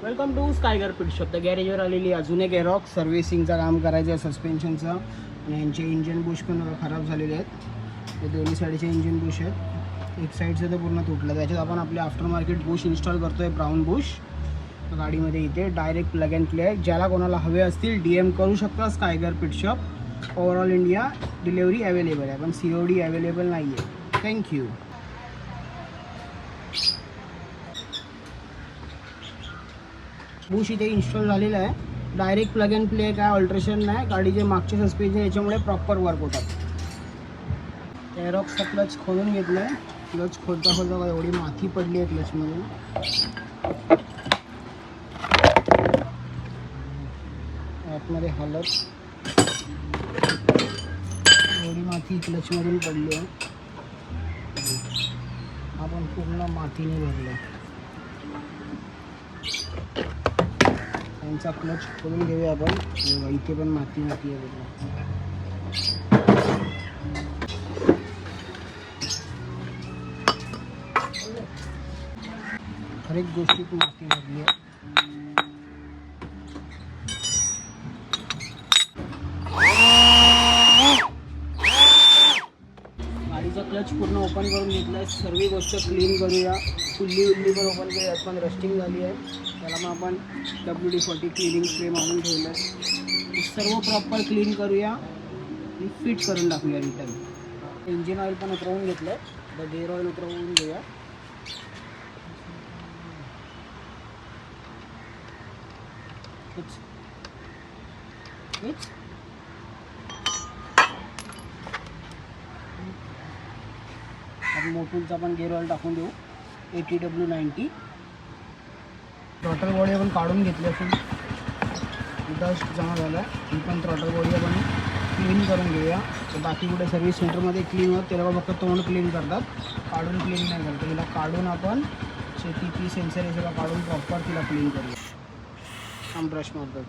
Welcome to Skyger pit shop. तर गॅरेजवर आलेली अजून एक एरॉक सर्व्हिसिंगचं काम करायचं आहे सस्पेन्शनचं. आणि यांचे इंजिन बुश पण खराब झालेले आहेत. ते दोन्ही साईडचे इंजिन बुश आहेत. एक साईडचं तर पूर्ण तुटलं. त्याच्यात आपण आपले आफ्टर मार्केट बुश इन्स्टॉल करतो आहे, ब्राऊन बुश गाडीमध्ये. इथे डायरेक्ट प्लग अँड प्ले आहे. ज्याला कोणाला हवे असतील DM करू शकता Skyger pit shop. Overall India delivery available आहे, पण COD अवेलेबल नाही आहे. थँक्यू. बुश इथे इन्स्टॉल झालेलं आहे. डायरेक्ट प्लग अँड प्ले, काय ऑल्ट्रेशन नाही. गाडीचे मागचे सस्पेन्शन याच्यामुळे प्रॉपर वर्क होतात. एरॉक्सचा क्लच खोलून घेतला आहे. क्लच खोलता खोलता एवढी माती पडली आहे क्लचमधून. आतमध्ये हलत एवढी माती क्लचमधून पडली आहे. आपण पूर्ण मातीने भरलं. त्यांचा क्लच खोलून घेऊया आपण. इथे पण माती आहे बघा. हर एक गोष्टीत माती भरली आहे. गाडीचा क्लच पूर्ण ओपन करून घेतला आहे. सर्व गोष्ट क्लीन करूया. फुल्ली पण ओपन करूया. पण रस्टिंग झाली आहे. त्याला मग आपण WD-40 क्लिनिंग स्प्रे मारून ठेवलं आहे. सर्व प्रॉपर क्लीन करूया आणि फिट करून टाकूया रिटर्न. इंजिन ऑइल पण उतरवून घेतलं आहे. आता गेअर ऑइल उतरवून घेऊया. आपण मोटूलचा पण गेअर ऑइल टाकून देऊ. ATW90. थ्रॉटल बॉडी आपण काढून घेतली असून डस्ट जमा झाला आहे. ही पण थ्रॉटल बॉडी आपण क्लीन करून घेऊया. तर बाकी कुठे सर्व्हिस सेंटरमध्ये क्लीन होत, त्याला फक्त तोंड क्लीन करतात, काढून क्लीन नाही करतात. तिला काढून आपण शेतीची सेन्सर हे सगळं काढून प्रॉपर तिला क्लीन करूया. ब्रश मारतो.